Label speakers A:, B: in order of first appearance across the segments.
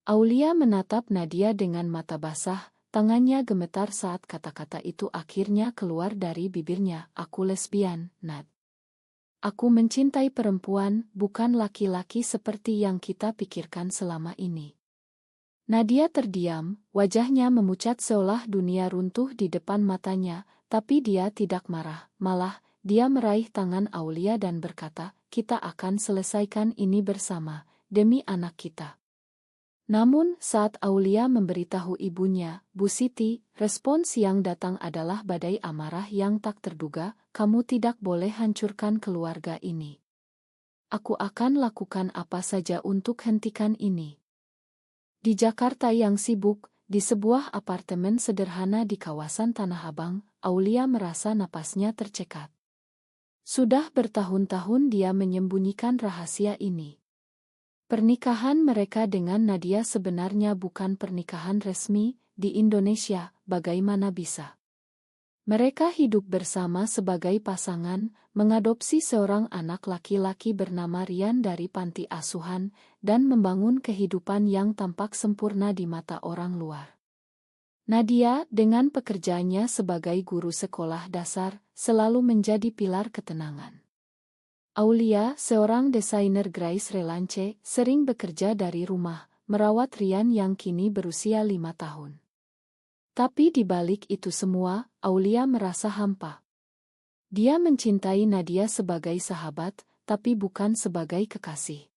A: Aulia menatap Nadia dengan mata basah, tangannya gemetar saat kata-kata itu akhirnya keluar dari bibirnya. Aku lesbian, Nad. Aku mencintai perempuan, bukan laki-laki seperti yang kita pikirkan selama ini. Nadia terdiam, wajahnya memucat seolah dunia runtuh di depan matanya, tapi dia tidak marah, malah dia meraih tangan Aulia dan berkata, kita akan selesaikan ini bersama, demi anak kita. Namun, saat Aulia memberitahu ibunya, Bu Siti, respons yang datang adalah badai amarah yang tak terduga, kamu tidak boleh hancurkan keluarga ini. Aku akan lakukan apa saja untuk hentikan ini. Di Jakarta yang sibuk, di sebuah apartemen sederhana di kawasan Tanah Abang, Aulia merasa napasnya tercekat. Sudah bertahun-tahun dia menyembunyikan rahasia ini. Pernikahan mereka dengan Nadia sebenarnya bukan pernikahan resmi di Indonesia, bagaimana bisa? Mereka hidup bersama sebagai pasangan, mengadopsi seorang anak laki-laki bernama Rian dari panti asuhan, dan membangun kehidupan yang tampak sempurna di mata orang luar. Nadia, dengan pekerjaannya sebagai guru sekolah dasar, selalu menjadi pilar ketenangan. Aulia, seorang desainer Grace Relance, sering bekerja dari rumah, merawat Rian yang kini berusia 5 tahun. Tapi di balik itu semua, Aulia merasa hampa. Dia mencintai Nadia sebagai sahabat, tapi bukan sebagai kekasih.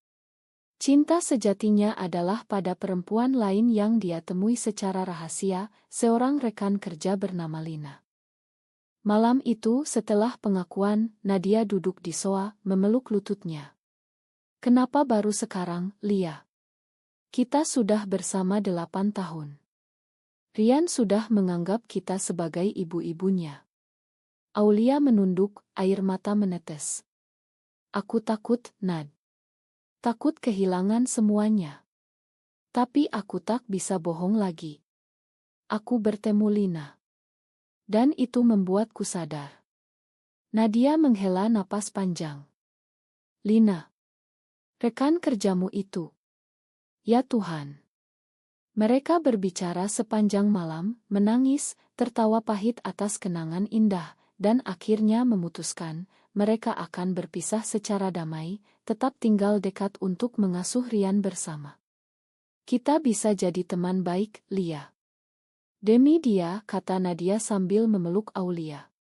A: Cinta sejatinya adalah pada perempuan lain yang dia temui secara rahasia, seorang rekan kerja bernama Lina. Malam itu, setelah pengakuan, Nadia duduk di sofa, memeluk lututnya. Kenapa baru sekarang, Lia? Kita sudah bersama 8 tahun. Rian sudah menganggap kita sebagai ibu-ibunya. Aulia menunduk, air mata menetes. Aku takut, Nad. Takut kehilangan semuanya. Tapi aku tak bisa bohong lagi. Aku bertemu Lina. Dan itu membuatku sadar. Nadia menghela napas panjang. Lina. Rekan kerjamu itu. Ya Tuhan. Mereka berbicara sepanjang malam, menangis, tertawa pahit atas kenangan indah, dan akhirnya memutuskan, mereka akan berpisah secara damai, tetap tinggal dekat untuk mengasuh Rian bersama. Kita bisa jadi teman baik, Lia. Demi dia, kata Nadia sambil memeluk Aulia.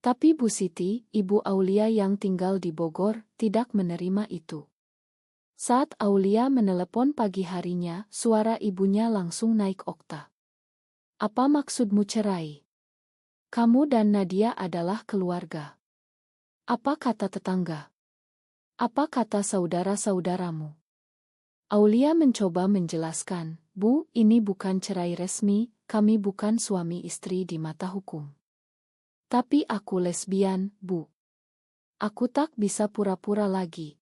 A: Tapi Bu Siti, ibu Aulia yang tinggal di Bogor, tidak menerima itu. Saat Aulia menelepon pagi harinya, suara ibunya langsung naik okta. Apa maksudmu cerai? Kamu dan Nadia adalah keluarga. Apa kata tetangga? Apa kata saudara-saudaramu? Aulia mencoba menjelaskan, Bu, ini bukan cerai resmi, kami bukan suami istri di mata hukum. Tapi aku lesbian, Bu. Aku tak bisa pura-pura lagi.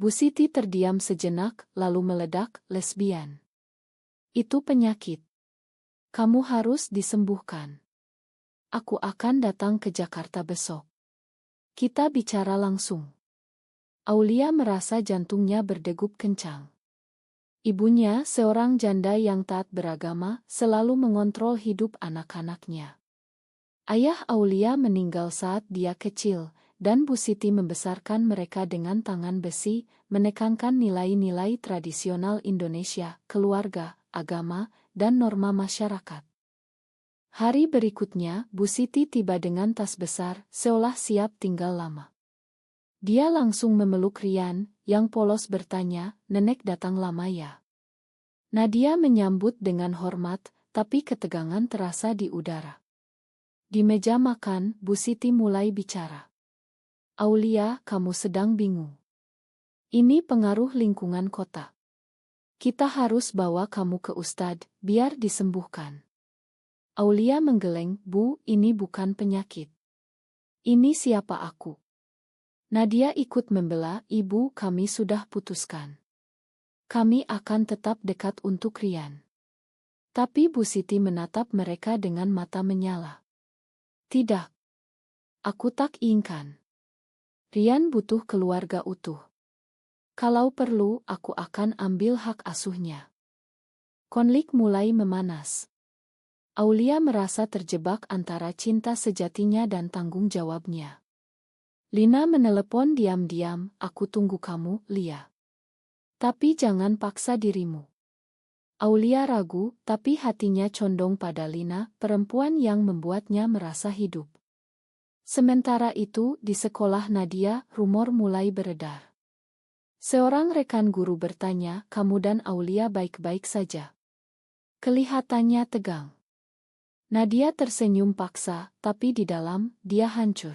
A: Bu Siti terdiam sejenak, lalu meledak, lesbian. Itu penyakit. Kamu harus disembuhkan. Aku akan datang ke Jakarta besok. Kita bicara langsung. Aulia merasa jantungnya berdegup kencang. Ibunya, seorang janda yang taat beragama, selalu mengontrol hidup anak-anaknya. Ayah Aulia meninggal saat dia kecil, dan Bu Siti membesarkan mereka dengan tangan besi, menekankan nilai-nilai tradisional Indonesia, keluarga, agama, dan norma masyarakat. Hari berikutnya, Bu Siti tiba dengan tas besar, seolah siap tinggal lama. Dia langsung memeluk Rian, yang polos bertanya, Nenek datang lama ya? Nadia menyambut dengan hormat, tapi ketegangan terasa di udara. Di meja makan, Bu Siti mulai bicara. Aulia, kamu sedang bingung. Ini pengaruh lingkungan kota. Kita harus bawa kamu ke Ustadz, biar disembuhkan. Aulia menggeleng, Bu, ini bukan penyakit. Ini siapa aku? Nadia ikut membela, Ibu, kami sudah putuskan. Kami akan tetap dekat untuk Rian. Tapi Bu Siti menatap mereka dengan mata menyala. Tidak. Aku tak inginkan. Rian butuh keluarga utuh. Kalau perlu, aku akan ambil hak asuhnya. Konflik mulai memanas. Aulia merasa terjebak antara cinta sejatinya dan tanggung jawabnya. Lina menelepon diam-diam, "Aku tunggu kamu, Lia. Tapi jangan paksa dirimu." Aulia ragu, tapi hatinya condong pada Lina, perempuan yang membuatnya merasa hidup. Sementara itu, di sekolah Nadia, rumor mulai beredar. Seorang rekan guru bertanya, "Kamu dan Aulia baik-baik saja?" Kelihatannya tegang. Nadia tersenyum paksa, tapi di dalam, dia hancur.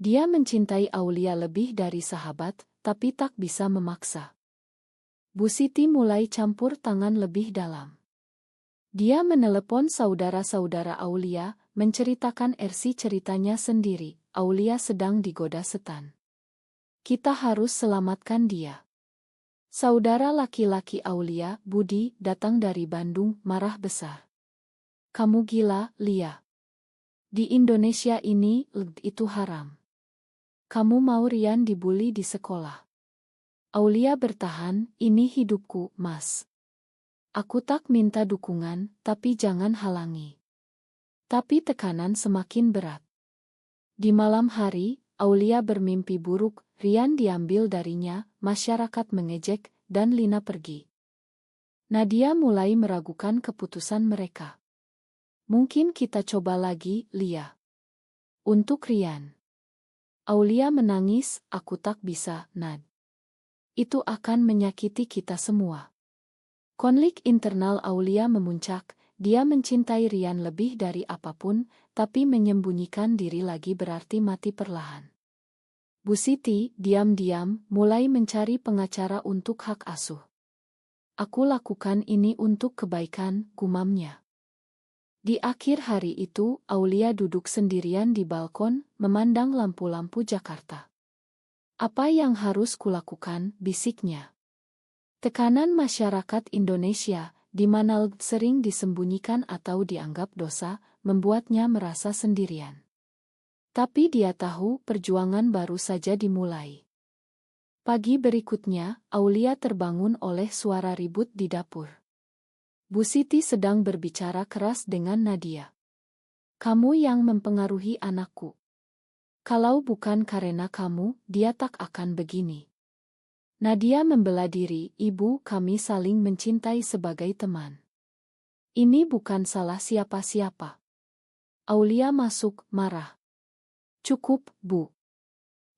A: Dia mencintai Aulia lebih dari sahabat, tapi tak bisa memaksa. Bu Siti mulai campur tangan lebih dalam. Dia menelepon saudara-saudara Aulia, menceritakan versi ceritanya sendiri. Aulia sedang digoda setan. "Kita harus selamatkan dia." Saudara laki-laki Aulia, Budi, datang dari Bandung, marah besar. "Kamu gila, Lia. Di Indonesia ini, itu haram. Kamu mau Rian dibully di sekolah?" Aulia bertahan, "Ini hidupku, Mas. Aku tak minta dukungan, tapi jangan halangi." Tapi tekanan semakin berat. Di malam hari, Aulia bermimpi buruk, Rian diambil darinya, masyarakat mengejek, dan Lina pergi. Nadia mulai meragukan keputusan mereka. "Mungkin kita coba lagi, Lia." Untuk Rian. Aulia menangis, "Aku tak bisa, Nad. Itu akan menyakiti kita semua." Konflik internal Aulia memuncak, dia mencintai Rian lebih dari apapun, tapi menyembunyikan diri lagi berarti mati perlahan. Bu Siti, diam-diam, mulai mencari pengacara untuk hak asuh. "Aku lakukan ini untuk kebaikan," gumamnya. Di akhir hari itu, Aulia duduk sendirian di balkon, memandang lampu-lampu Jakarta. "Apa yang harus kulakukan?" bisiknya. Tekanan masyarakat Indonesia, di mana sering disembunyikan atau dianggap dosa, membuatnya merasa sendirian. Tapi dia tahu perjuangan baru saja dimulai. Pagi berikutnya, Aulia terbangun oleh suara ribut di dapur. Bu Siti sedang berbicara keras dengan Nadia. "Kamu yang mempengaruhi anakku. Kalau bukan karena kamu, dia tak akan begini." Nadia membela diri, "Ibu, kami saling mencintai sebagai teman. Ini bukan salah siapa-siapa." Aulia masuk, marah. "Cukup, Bu.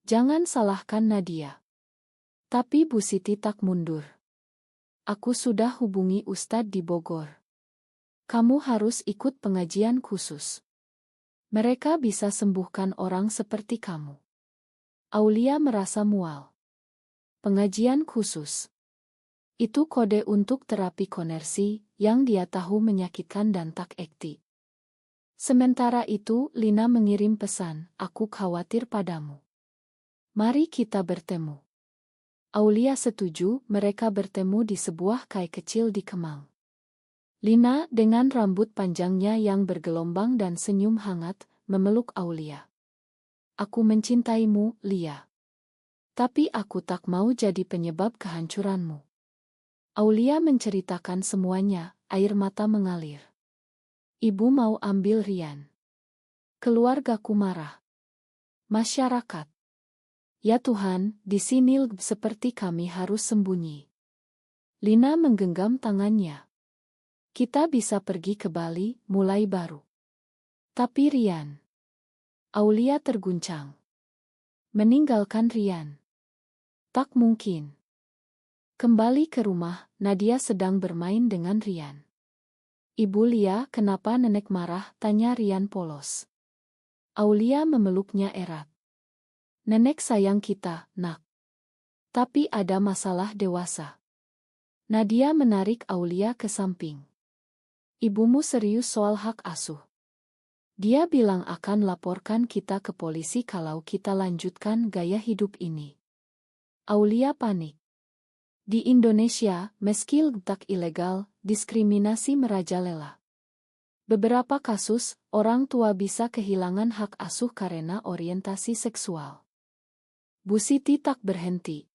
A: Jangan salahkan Nadia." Tapi Bu Siti tak mundur. "Aku sudah hubungi Ustadz di Bogor. Kamu harus ikut pengajian khusus. Mereka bisa sembuhkan orang seperti kamu." Aulia merasa mual. Pengajian khusus. Itu kode untuk terapi konversi, yang dia tahu menyakitkan dan tak etik. Sementara itu, Lina mengirim pesan, "Aku khawatir padamu. Mari kita bertemu." Aulia setuju, mereka bertemu di sebuah kai kecil di Kemang. Lina, dengan rambut panjangnya yang bergelombang dan senyum hangat, memeluk Aulia. "Aku mencintaimu, Lia. Tapi aku tak mau jadi penyebab kehancuranmu." Aulia menceritakan semuanya, air mata mengalir. "Ibu mau ambil Rian. Keluargaku marah. Masyarakat. Ya Tuhan, di sini seperti kami harus sembunyi." Lina menggenggam tangannya. "Kita bisa pergi ke Bali, mulai baru." "Tapi Rian." Aulia terguncang. "Meninggalkan Rian? Tak mungkin." Kembali ke rumah, Nadia sedang bermain dengan Rian. "Ibu Lia, kenapa nenek marah?" tanya Rian polos. Aulia memeluknya erat. "Nenek sayang kita, Nak. Tapi ada masalah dewasa." Nadia menarik Aulia ke samping. "Ibumu serius soal hak asuh. Dia bilang akan laporkan kita ke polisi kalau kita lanjutkan gaya hidup ini." Aulia panik. Di Indonesia, meski tak ilegal, diskriminasi merajalela. Beberapa kasus, orang tua bisa kehilangan hak asuh karena orientasi seksual. Bu Siti tak berhenti.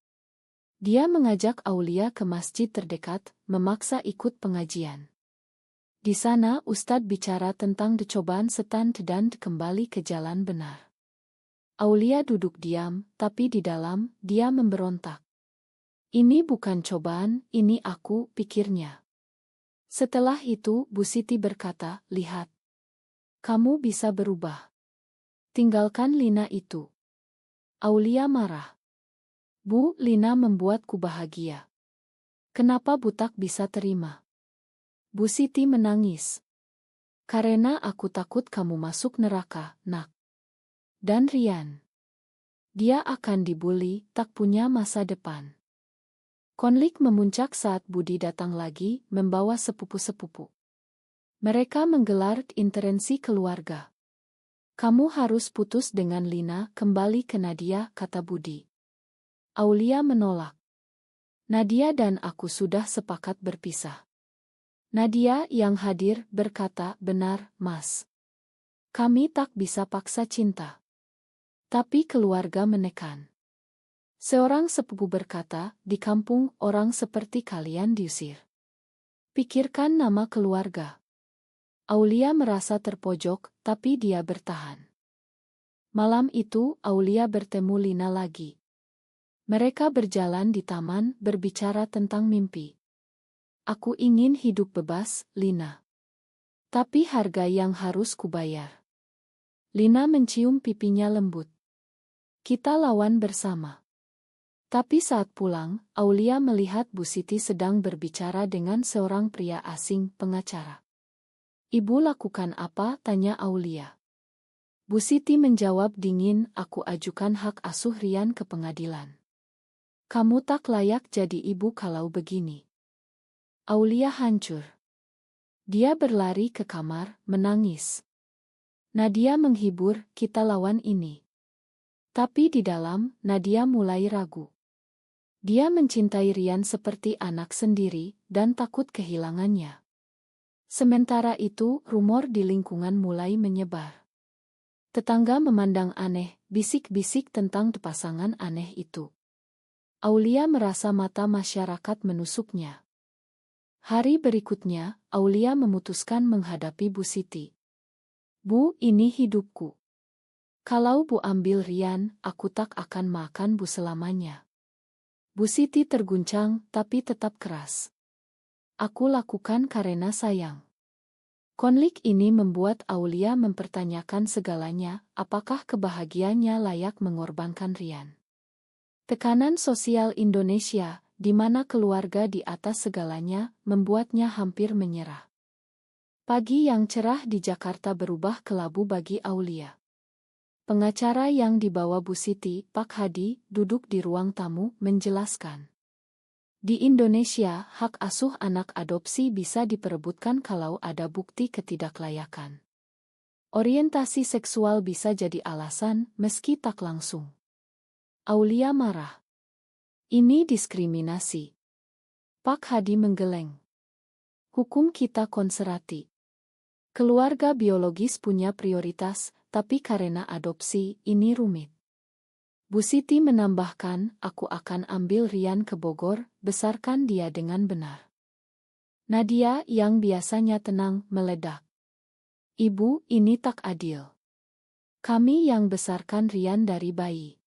A: Dia mengajak Aulia ke masjid terdekat, memaksa ikut pengajian. Di sana Ustadz bicara tentang cobaan setan dan kembali ke jalan benar. Aulia duduk diam, tapi di dalam, dia memberontak. Ini bukan cobaan, ini aku, pikirnya. Setelah itu, Bu Siti berkata, lihat. Kamu bisa berubah. Tinggalkan Lina itu. Aulia marah. Bu, Lina membuatku bahagia. Kenapa butak bisa terima? Bu Siti menangis. Karena aku takut kamu masuk neraka, nak. Dan Rian. Dia akan dibully, tak punya masa depan. Konflik memuncak saat Budi datang lagi, membawa sepupu-sepupu. Mereka menggelar intervensi keluarga. Kamu harus putus dengan Lina, kembali ke Nadia, kata Budi. Aulia menolak. Nadia dan aku sudah sepakat berpisah. Nadia yang hadir berkata, benar, Mas. Kami tak bisa paksa cinta. Tapi keluarga menekan. Seorang sepupu berkata, di kampung orang seperti kalian diusir. Pikirkan nama keluarga. Aulia merasa terpojok, tapi dia bertahan. Malam itu, Aulia bertemu Lina lagi. Mereka berjalan di taman, berbicara tentang mimpi. Aku ingin hidup bebas, Lina. Tapi harga yang harus kubayar. Lina mencium pipinya lembut. Kita lawan bersama. Tapi saat pulang, Aulia melihat Bu Siti sedang berbicara dengan seorang pria asing, pengacara. Ibu lakukan apa? Tanya Aulia. Bu Siti menjawab dingin, aku ajukan hak asuh Rian ke pengadilan. Kamu tak layak jadi ibu kalau begini. Aulia hancur. Dia berlari ke kamar, menangis. Nadia menghibur, kita lawan ini. Tapi di dalam, Nadia mulai ragu. Dia mencintai Rian seperti anak sendiri, dan takut kehilangannya. Sementara itu, rumor di lingkungan mulai menyebar. Tetangga memandang aneh, bisik-bisik tentang pasangan aneh itu. Aulia merasa mata masyarakat menusuknya. Hari berikutnya, Aulia memutuskan menghadapi Bu Siti. Bu, ini hidupku. Kalau Bu ambil Rian, aku tak akan makan Bu selamanya. Bu Siti terguncang, tapi tetap keras. Aku lakukan karena sayang. Konflik ini membuat Aulia mempertanyakan segalanya, apakah kebahagiaannya layak mengorbankan Rian. Tekanan sosial Indonesia, di mana keluarga di atas segalanya, membuatnya hampir menyerah. Pagi yang cerah di Jakarta berubah kelabu bagi Aulia. Pengacara yang dibawa Bu Siti, Pak Hadi, duduk di ruang tamu, menjelaskan. Di Indonesia, hak asuh anak adopsi bisa diperebutkan kalau ada bukti ketidaklayakan. Orientasi seksual bisa jadi alasan, meski tak langsung. Aulia marah. Ini diskriminasi. Pak Hadi menggeleng. Hukum kita konservatif. Keluarga biologis punya prioritas, tapi karena adopsi, ini rumit. Bu Siti menambahkan, aku akan ambil Rian ke Bogor, besarkan dia dengan benar. Nadia yang biasanya tenang, meledak. Ibu, ini tak adil. Kami yang besarkan Rian dari bayi.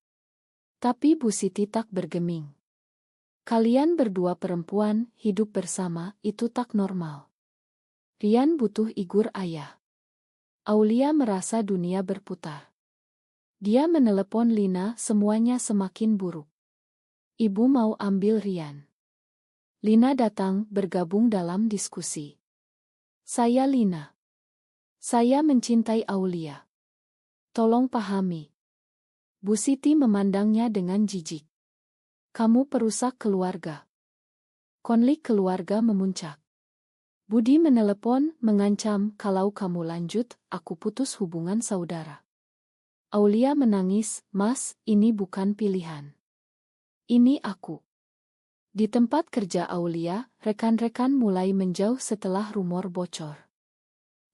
A: Tapi Bu Siti tak bergeming. Kalian berdua perempuan, hidup bersama, itu tak normal. Rian butuh igur ayah. Aulia merasa dunia berputar. Dia menelepon Lina, semuanya semakin buruk. Ibu mau ambil Rian. Lina datang, bergabung dalam diskusi. Saya Lina. Saya mencintai Aulia. Tolong pahami. Bu Siti memandangnya dengan jijik. Kamu perusak keluarga. Konflik keluarga memuncak. Budi menelepon, mengancam, kalau kamu lanjut, aku putus hubungan saudara. Aulia menangis, Mas, ini bukan pilihan. Ini aku. Di tempat kerja Aulia, rekan-rekan mulai menjauh setelah rumor bocor.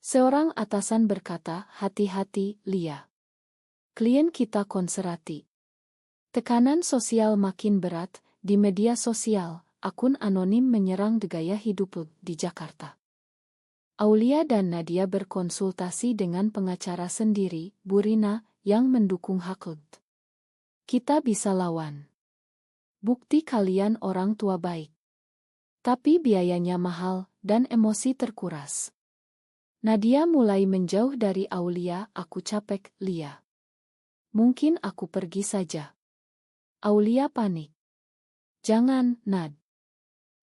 A: Seorang atasan berkata, hati-hati, Lia. Klien kita konservatif. Tekanan sosial makin berat, Di media sosial, akun anonim menyerang gaya hidup di Jakarta. Aulia dan Nadia berkonsultasi dengan pengacara sendiri, Bu Rina, yang mendukung hak LGBTQ. Kita bisa lawan. Bukti kalian orang tua baik. Tapi biayanya mahal dan emosi terkuras. Nadia mulai menjauh dari Aulia. Aku capek, Lia. Mungkin aku pergi saja. Aulia panik. Jangan, Nad.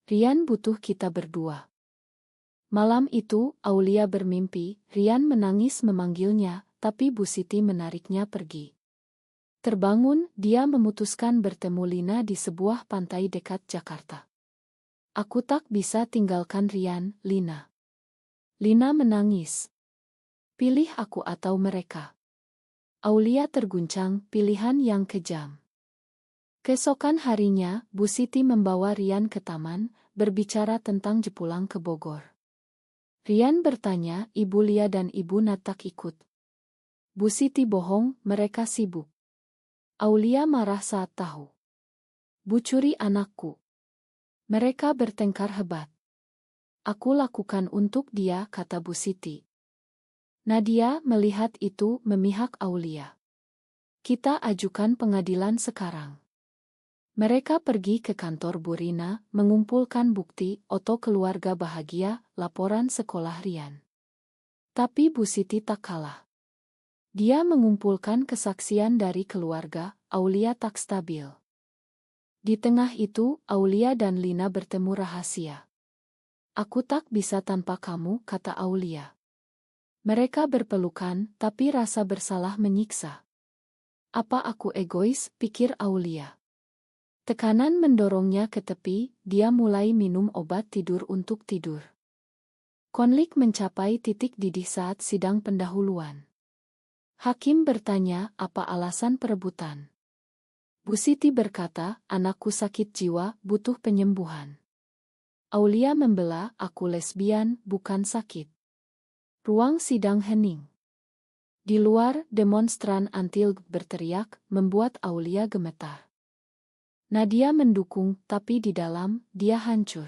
A: Rian butuh kita berdua. Malam itu, Aulia bermimpi, Rian menangis memanggilnya, tapi Bu Siti menariknya pergi. Terbangun, dia memutuskan bertemu Lina di sebuah pantai dekat Jakarta. Aku tak bisa tinggalkan Rian, Lina. Lina menangis. Pilih aku atau mereka. Aulia terguncang, pilihan yang kejam. Keesokan harinya, Bu Siti membawa Rian ke taman, berbicara tentang Jepulang ke Bogor. Rian bertanya, Ibu Lia dan Ibu Nat tak ikut. Bu Siti bohong, mereka sibuk. Aulia marah saat tahu. Bu curi anakku. Mereka bertengkar hebat. Aku lakukan untuk dia, kata Bu Siti. Nadia melihat itu memihak Aulia. Kita ajukan pengadilan sekarang. Mereka pergi ke kantor Bu Rina, mengumpulkan bukti, foto keluarga bahagia, laporan sekolah Rian. Tapi Bu Siti tak kalah. Dia mengumpulkan kesaksian dari keluarga, Aulia tak stabil. Di tengah itu, Aulia dan Lina bertemu rahasia. Aku tak bisa tanpa kamu, kata Aulia. Mereka berpelukan, tapi rasa bersalah menyiksa. Apa aku egois, pikir Aulia. Tekanan mendorongnya ke tepi, dia mulai minum obat tidur untuk tidur. Konflik mencapai titik didih saat sidang pendahuluan. Hakim bertanya, apa alasan perebutan? Bu Siti berkata, anakku sakit jiwa, butuh penyembuhan. Aulia membela, aku lesbian, bukan sakit. Ruang sidang hening. Di luar, demonstran anti-LGBT berteriak, membuat Aulia gemetar. Nadia mendukung, tapi di dalam, dia hancur.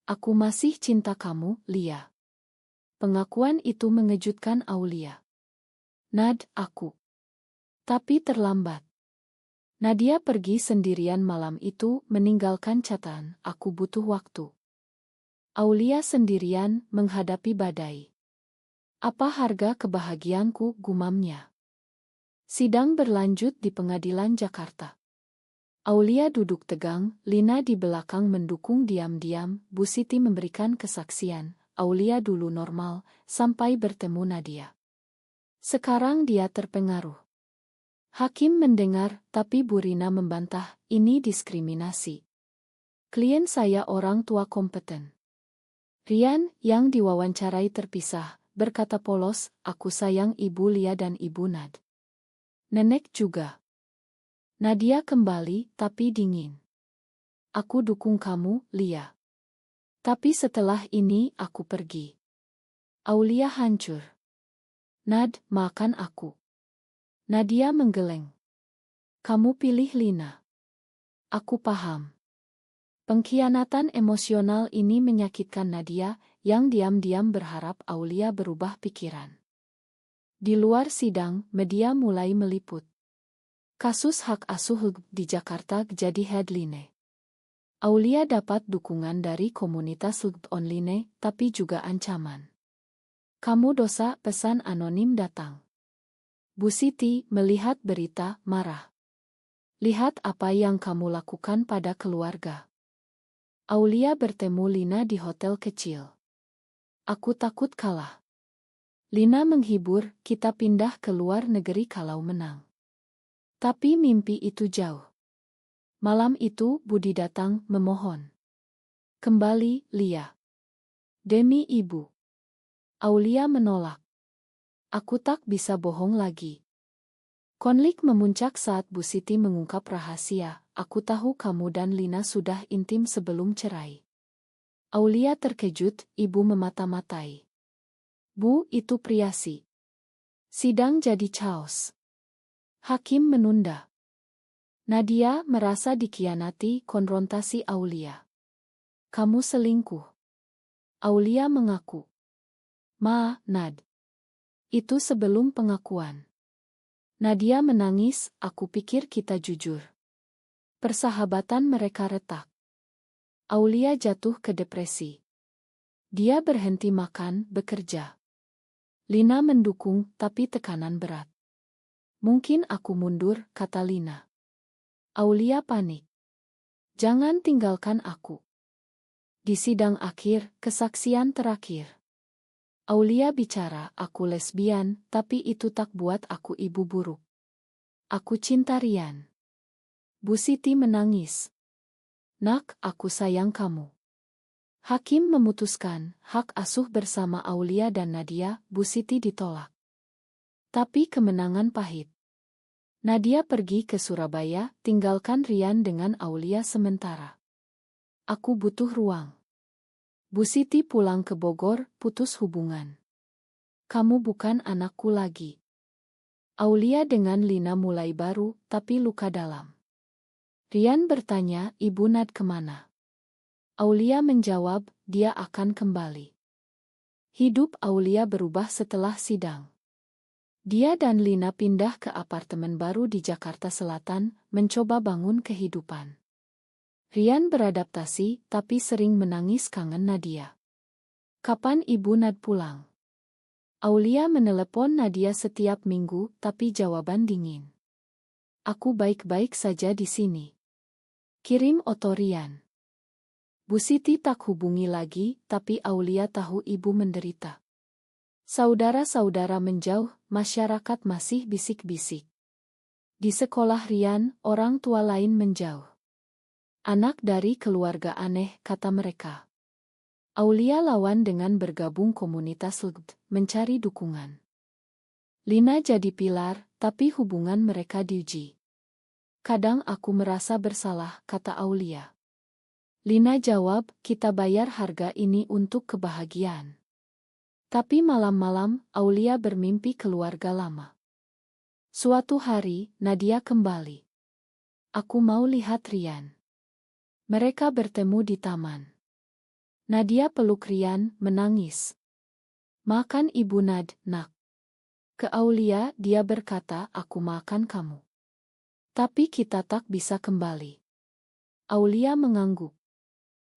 A: Aku masih cinta kamu, Lia. Pengakuan itu mengejutkan Aulia. Nad, aku. Tapi terlambat. Nadia pergi sendirian malam itu, meninggalkan catatan, aku butuh waktu. Aulia sendirian, menghadapi badai. Apa harga kebahagiaanku, gumamnya. Sidang berlanjut di pengadilan Jakarta. Aulia duduk tegang, Lina di belakang mendukung diam-diam, Bu Siti memberikan kesaksian, Aulia dulu normal, sampai bertemu Nadia. Sekarang dia terpengaruh. Hakim mendengar, tapi Bu Rina membantah, ini diskriminasi. Klien saya orang tua kompeten. Rian, yang diwawancarai terpisah, berkata polos, aku sayang Ibu Lia dan Ibu Nad. Nenek juga. Nadia kembali, tapi dingin. Aku dukung kamu, Lia. Tapi setelah ini aku pergi. Aulia hancur. Nad, makan aku. Nadia menggeleng. Kamu pilih Lina. Aku paham. Pengkhianatan emosional ini menyakitkan Nadia, yang diam-diam berharap Aulia berubah pikiran. Di luar sidang, media mulai meliput. Kasus hak asuh di Jakarta jadi headline. Aulia dapat dukungan dari komunitas LGBT online, tapi juga ancaman. Kamu dosa, pesan anonim datang. Bu Siti melihat berita, marah. Lihat apa yang kamu lakukan pada keluarga. Aulia bertemu Lina di hotel kecil. Aku takut kalah. Lina menghibur, kita pindah ke luar negeri kalau menang. Tapi mimpi itu jauh. Malam itu Budi datang memohon. Kembali, Lia. Demi ibu. Aulia menolak. Aku tak bisa bohong lagi. Konflik memuncak saat Bu Siti mengungkap rahasia, aku tahu kamu dan Lina sudah intim sebelum cerai. Aulia terkejut, ibu memata-matai. Bu, itu priasi. Sidang jadi chaos. Hakim menunda. Nadia merasa dikhianati konfrontasi Aulia. Kamu selingkuh. Aulia mengaku. Ma, Nad. Itu sebelum pengakuan. Nadia menangis, aku pikir kita jujur. Persahabatan mereka retak. Aulia jatuh ke depresi. Dia berhenti makan, bekerja. Lina mendukung, tapi tekanan berat. Mungkin aku mundur, kata Lina. Aulia panik. Jangan tinggalkan aku. Di sidang akhir, kesaksian terakhir. Aulia bicara, aku lesbian, tapi itu tak buat aku ibu buruk. Aku cinta Rian. Bu Siti menangis. Nak, aku sayang kamu. Hakim memutuskan, hak asuh bersama Aulia dan Nadia, Bu Siti ditolak. Tapi kemenangan pahit. Nadia pergi ke Surabaya, tinggalkan Rian dengan Aulia sementara. Aku butuh ruang. Bu Siti pulang ke Bogor, putus hubungan. Kamu bukan anakku lagi. Aulia dengan Lina mulai baru, tapi luka dalam. Rian bertanya, Ibu Nad kemana? Aulia menjawab, dia akan kembali. Hidup Aulia berubah setelah sidang. Dia dan Lina pindah ke apartemen baru di Jakarta Selatan, mencoba bangun kehidupan. Rian beradaptasi, tapi sering menangis kangen Nadia. Kapan Ibu Nad pulang? Aulia menelepon Nadia setiap minggu, tapi jawaban dingin. Aku baik-baik saja di sini. Kirim oto Rian. Bu Siti tak hubungi lagi, tapi Aulia tahu ibu menderita. Saudara-saudara menjauh, masyarakat masih bisik-bisik. Di sekolah Rian, orang tua lain menjauh. Anak dari keluarga aneh, kata mereka. Aulia lawan dengan bergabung komunitas LGBT, mencari dukungan. Lina jadi pilar, tapi hubungan mereka diuji. Kadang aku merasa bersalah, kata Aulia. Lina jawab, kita bayar harga ini untuk kebahagiaan. Tapi malam-malam, Aulia bermimpi keluarga lama. Suatu hari, Nadia kembali. Aku mau lihat Rian. Mereka bertemu di taman. Nadia peluk Rian, menangis. Makan Ibu Nad, nak. Ke Aulia, dia berkata, aku makan kamu. Tapi kita tak bisa kembali. Aulia mengangguk.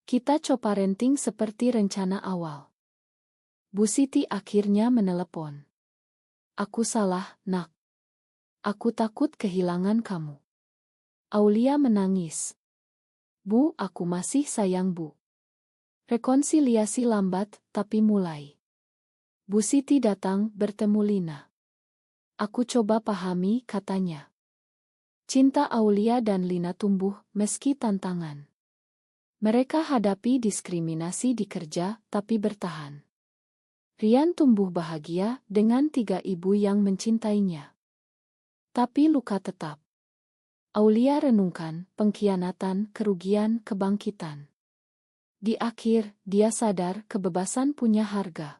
A: Kita coba renting seperti rencana awal. Bu Siti akhirnya menelepon. Aku salah, nak. Aku takut kehilangan kamu. Aulia menangis. Bu, aku masih sayang Bu. Rekonsiliasi lambat, tapi mulai. Bu Siti datang bertemu Lina. Aku coba pahami, katanya. Cinta Aulia dan Lina tumbuh, meski tantangan. Mereka hadapi diskriminasi di kerja, tapi bertahan. Rian tumbuh bahagia dengan 3 ibu yang mencintainya. Tapi luka tetap. Aulia renungkan, pengkhianatan, kerugian, kebangkitan. Di akhir, dia sadar kebebasan punya harga.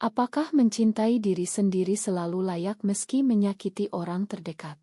A: Apakah mencintai diri sendiri selalu layak meski menyakiti orang terdekat?